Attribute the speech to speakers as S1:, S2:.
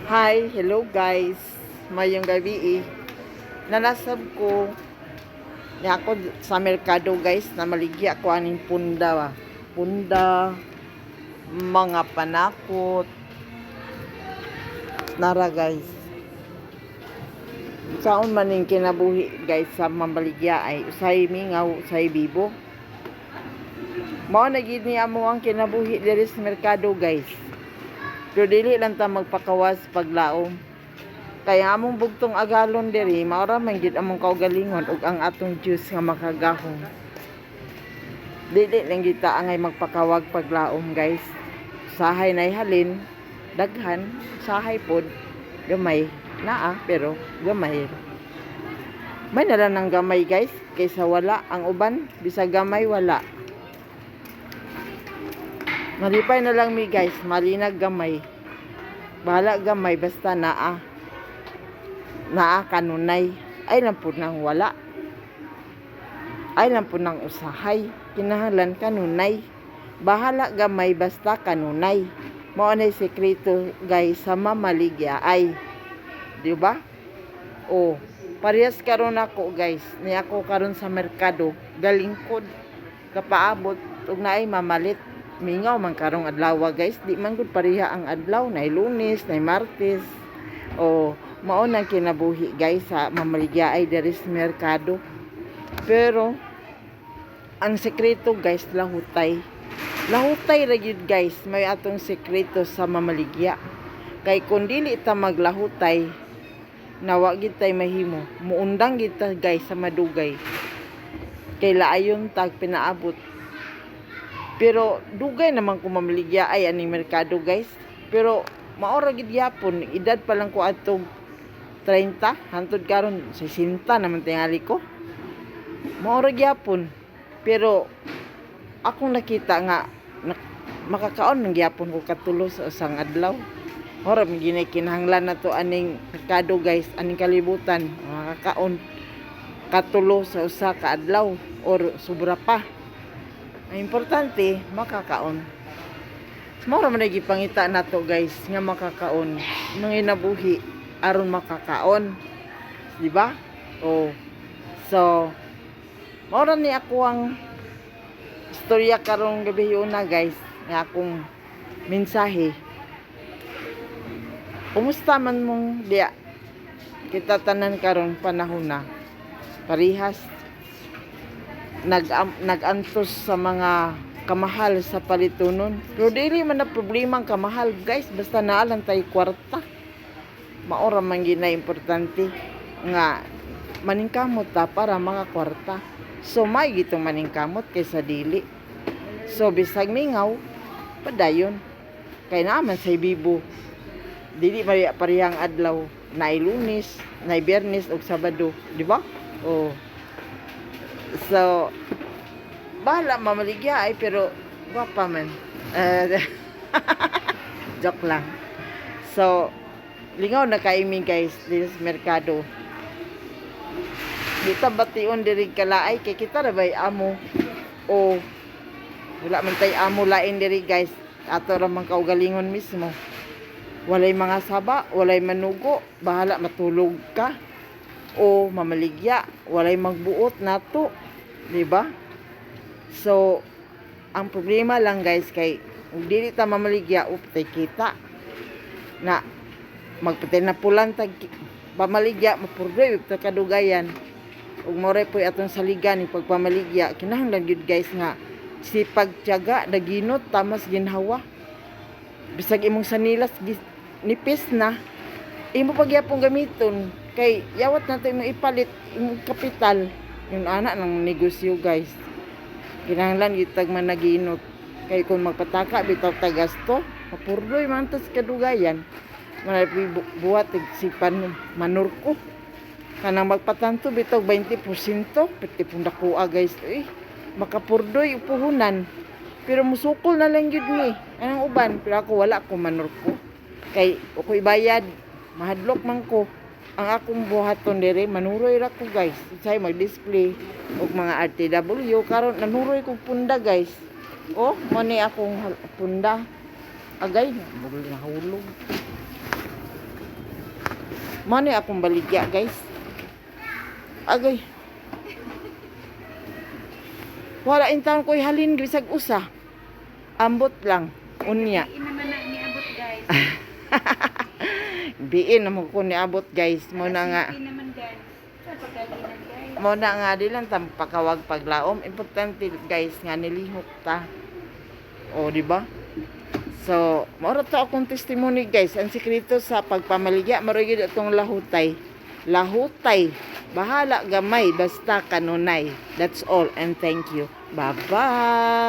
S1: Hi, hello guys. Mayong gabi Nalasab ko ni ako sa merkado guys na maligya ko aning punda ba. Punda, mga panakot. Nara guys. Saon man ning kinabuhi guys sa mamaligya ay usay mingaw, usay bibo. Mao na gid ni amo ang kinabuhi diri sa merkado guys. Pero dili lang ta magpakawas paglaom. Kaya among bugtong agalon diri, maura man gid among kaugalingon ug ang atong Dios nga makagahom. Dili lang gid ta angay magpakawag paglaom guys. Sahay nay halin, daghan, sahay pod, gamay, naa pero gamay. May nala ng gamay guys, kaysa wala ang uban, bisag gamay wala. Malipay na lang mi guys, malinag gamay. Bahala gamay basta naa kanunay. Ay lang po nang wala. Ay lang po nang usahay. Kinahanglan kanunay. Bahala gamay basta kanunay. Mao na sekreto guys sa mamaligya ay. Di ba? O, parehas karon ako guys. Ni ako karon sa merkado, galingkod kapaabot ug naay mamalit. Mingaw man karong adlaw guys, di man gud pareha ang adlaw, nay Lunes, nay Martes. O mao nang kinabuhi guys sa mamaligya ay diri sa merkado. Pero ang sekreto guys lahutay. Lahutay ra gyud guys, may atong sekreto sa mamaligya. Kay kun dili ta maglahutay, nawa gid tay mahimo. Muundang gid ta guys sa madugay. Kay laayon tag pinaabot. Pero dugay naman ko mamaligya ay aning merkado guys. Pero maora gid yapon, edad pa lang ko atong 30, hantod karon 60 naman tingali ko. Maora gyapon. Pero akong nakita nga makakaon ng gyapon ko katulo sa usang adlaw. Ora mi ginay kinahanglan na to aning merkado guys, aning kalibutan, makakaon katulo sa usa ka adlaw or sobra pa. Ang importante, makakaon. Mura man lagi pangita na to guys, nga makakaon. Nang inabuhi, aron makakaon. Diba? Oh. So, mura ni ako ang istorya karong gabi una guys, nga akong mensahe. Kumusta man mong diya? Kita tanan karon panahon na. Parihas nagantos sa mga kamahal sa palitunon. Pero dili man na problema ang kamahal guys, basta naalang tayo kwarta. Maora man ginay importante nga maningkamot ta para mga kwarta. So may gitong maningkamot kaysa dili. So bisag mingaw padayon. Kay naman sa bibo. Dili parehang adlaw, naay Lunes, naay Biyernes ug Sabado, di ba? Oh. So, bahala mamaligya ay pero gwapa man. Joke lang. So, lingaw na kaimi guys dito sa merkado. Kita bation diri kalaay kay kita ra bay amo. O wala man tay amo lain diri guys. Ato ra man kaugalingon mismo. Walay mga saba, walay manugo, bahala matulog ka. O mamaligya, walay magbuot nato, di ba? So, ang problema lang guys kay dili ta mamaligya uptay kita na magpatay na pulan tag pamaligya mapurdoy ta kadugayan ug more poy atong saligan ni pagpamaligya kinahanglan gyud guys nga sipag tiyaga daginot tamas ginhawa bisag imong sanilas nipis na imo pagyapon gamiton kay yawat nato imong ipalit imong kapital yung anak ng negosyo guys. Kinahanglan gitag man naginot kay kung magpataka bitaw ta gasto mapurdoy man tas kadugayan manay buhat sipan manurko kanang magpatanto bitaw 20% pati punda kuha guys makapurdoy upuhunan pero musukol na lang gyud ni anang uban pero ako wala ko manurko kay ako'y bayad mahadlok man ko ang akong buhaton dire manuroy ra ko guys say mag-display og mga RTW karon nanuroy ko punda guys oh mo ni akong punda agay bugol na hulog Mao ni akong baligya, guys. Agay. Wala intang ko'y halin bisag usa. Ambot lang. Unya.
S2: Hindi naman na niabot guys.
S1: Biin naman ko niabot, guys. Muna nga.
S2: Hindi naman guys. Sa pagkalinan guys.
S1: Muna nga di lang pakawag paglaom. Importante, guys, nga nilihok ta. O, di ba? So, mora to akong testimony, guys. Ang sikreto sa pagpamaligya, marugid itong lahutay. Lahutay. Bahala gamay, basta kanunay. That's all, and thank you. Bye-bye!